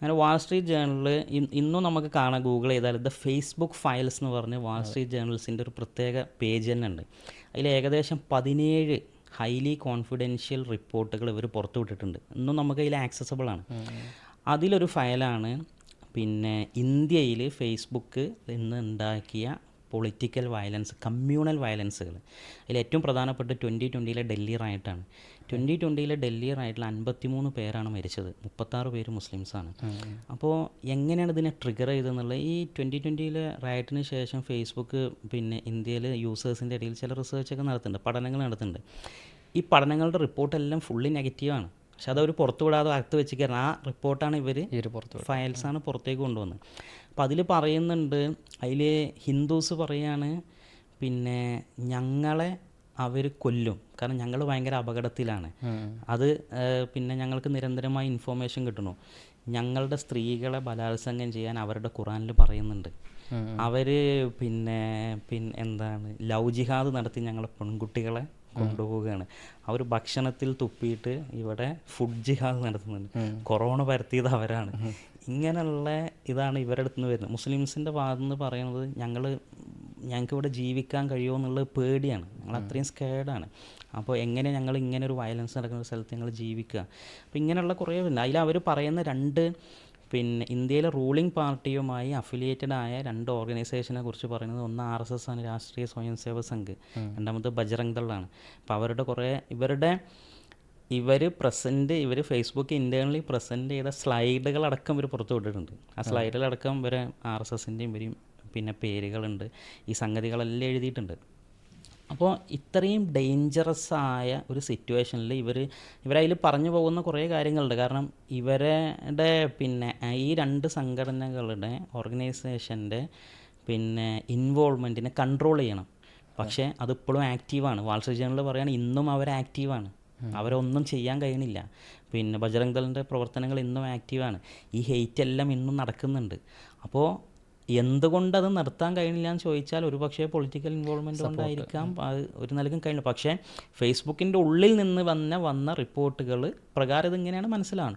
അങ്ങനെ Wall Street ജേണലിൽ ഇന്നും നമുക്ക് കാണാം, ഗൂഗിൾ ചെയ്താൽ ദ ഫേസ്ബുക്ക് ഫയൽസ് എന്ന് പറഞ്ഞ് വാൾ സ്ട്രീറ്റ് ജേണൽസിൻ്റെ ഒരു പ്രത്യേക പേജ് തന്നെ ഉണ്ട്. അതിൽ ഏകദേശം 17 ഹൈലി കോൺഫിഡൻഷ്യൽ റിപ്പോർട്ടുകൾ ഇവർ പുറത്തു വിട്ടിട്ടുണ്ട്. ഇന്നും നമുക്ക് അതിൽ ആക്സസബിൾ ആണ്. അതിലൊരു ഫയലാണ് പിന്നെ ഇന്ത്യയിൽ ഫേസ്ബുക്ക് ഇന്ന് ഉണ്ടാക്കിയ പൊളിറ്റിക്കൽ വയലൻസ്, കമ്മ്യൂണൽ വയലൻസുകൾ. അതിൽ ഏറ്റവും പ്രധാനപ്പെട്ട 2020 ഡൽഹി റൈറ്റാണ്. 2020 ഡൽഹി റൈറ്റിൽ 53 പേരാണ് മരിച്ചത്, 36 പേര് മുസ്ലിംസാണ്. അപ്പോൾ എങ്ങനെയാണ് ഇതിനെ ട്രിഗർ ചെയ്തതെന്നുള്ളത്, ഈ 2020 റൈറ്റിന് ശേഷം ഫേസ്ബുക്ക് പിന്നെ ഇന്ത്യയിൽ യൂസേഴ്സിൻ്റെ ഇടയിൽ ചില റിസർച്ചൊക്കെ നടത്തുന്നുണ്ട്, പഠനങ്ങൾ നടത്തുന്നുണ്ട്. ഈ പഠനങ്ങളുടെ റിപ്പോർട്ടെല്ലാം ഫുള്ളി നെഗറ്റീവാണ്. പക്ഷെ അതവർ പുറത്തു വിടാതെ അകത്ത് വെച്ചിരിക്കുകയാണ്. ആ റിപ്പോർട്ടാണ് ഇവർ ഫയൽസാണ് പുറത്തേക്ക് കൊണ്ടുവന്നത്. അപ്പോൾ അതിൽ പറയുന്നുണ്ട്, അതിൽ ഹിന്ദുസ് പറയാണ് പിന്നെ ഞങ്ങളെ അവർ കൊല്ലും, കാരണം ഞങ്ങൾ ഭയങ്കര അപകടത്തിലാണ്. അത് പിന്നെ ഞങ്ങൾക്ക് നിരന്തരമായി ഇൻഫോർമേഷൻ കിട്ടണു. ഞങ്ങളുടെ സ്ത്രീകളെ ബലാത്സംഗം ചെയ്യാൻ അവരുടെ ഖുറാനിൽ പറയുന്നുണ്ട്. അവർ പിന്നെ എന്താണ് ലവ് ജിഹാദ് നടത്തി ഞങ്ങളെ പെൺകുട്ടികളെ കൊണ്ടുപോവുകയാണ്. അവർ ഭക്ഷണത്തിൽ തുപ്പിയിട്ട് ഇവിടെ ഫുഡ് ജിഹാദ് നടത്തുന്നുണ്ട്. കൊറോണ പരത്തിയത് അവരാണ്. ഇങ്ങനെയുള്ള ഇതാണ് ഇവരുടെ അടുത്ത് നിന്ന് വരുന്നത്. മുസ്ലിംസിൻ്റെ ഭാഗത്തു നിന്ന് പറയുന്നത് ഞങ്ങൾക്ക് ഇവിടെ ജീവിക്കാൻ കഴിയുമോ എന്നുള്ളത് പേടിയാണ്, ഞങ്ങൾ അത്രയും സ്കേർഡാണ്. അപ്പോൾ എങ്ങനെ ഞങ്ങൾ ഇങ്ങനെ ഒരു വയലൻസ് നടക്കുന്ന സ്ഥലത്ത് ഞങ്ങൾ ജീവിക്കുക. അപ്പോൾ ഇങ്ങനെയുള്ള കുറേ ഉണ്ട്. അതിൽ അവർ പറയുന്ന രണ്ട് പിന്നെ ഇന്ത്യയിലെ റൂളിംഗ് പാർട്ടിയുമായി അഫിലിയേറ്റഡ് ആയ 2 ഓർഗനൈസേഷനെ കുറിച്ച് പറയുന്നത്, ഒന്ന് RSS ആണ്, രാഷ്ട്രീയ സ്വയം സേവക് സംഘ്, രണ്ടാമത് ബജ്റംഗ് ദളാണ്. അപ്പോൾ അവരുടെ കുറേ ഇവർ ഫേസ്ബുക്ക് ഇൻറ്റേർണലി പ്രസൻറ്റ് ചെയ്ത സ്ലൈഡുകളടക്കം ഇവർ പുറത്തു വിട്ടിട്ടുണ്ട്. ആ സ്ലൈഡിലടക്കം ഇവരെ RSSൻ്റെയും ഇവരെയും പിന്നെ പേരുകളുണ്ട്, ഈ സംഗതികളെല്ലാം എഴുതിയിട്ടുണ്ട്. അപ്പോൾ ഇത്രയും ഡേഞ്ചറസ് ആയ ഒരു സിറ്റുവേഷനിൽ ഇവരതിൽ പറഞ്ഞു പോകുന്ന കുറേ കാര്യങ്ങളുണ്ട്. കാരണം ഇവരുടെ പിന്നെ ഈ 2 സംഘടനകളുടെ ഓർഗനൈസേഷൻ്റെ പിന്നെ ഇൻവോൾവ്മെൻറ്റിനെ കൺട്രോൾ ചെയ്യണം. പക്ഷേ അതിപ്പോഴും ആക്റ്റീവാണ്. വാൾ സ്ട്രീറ്റ് ജേണൽ പറയുകയാണ് ഇന്നും അവർ ആക്റ്റീവാണ്, അവരൊന്നും ചെയ്യാൻ കഴിയണില്ല. പിന്നെ ബജ്റംഗ് ദളിൻ്റെ പ്രവർത്തനങ്ങൾ ഇന്നും ആക്റ്റീവാണ്. ഈ ഹെയ്റ്റ് എല്ലാം ഇന്നും നടക്കുന്നുണ്ട്. അപ്പോൾ എന്തുകൊണ്ടത് നിർത്താൻ കഴിയണില്ല എന്ന് ചോദിച്ചാൽ ഒരു പക്ഷേ പൊളിറ്റിക്കൽ ഇൻവോൾവ്മെൻറ്റ് കൊണ്ടായിരിക്കാം, അത് ഒരു നിലക്കും കഴിഞ്ഞു. പക്ഷേ ഫേസ്ബുക്കിൻ്റെ ഉള്ളിൽ നിന്ന് വന്ന റിപ്പോർട്ടുകൾ പ്രകാരം ഇതിങ്ങനെയാണ് മനസ്സിലാണ്.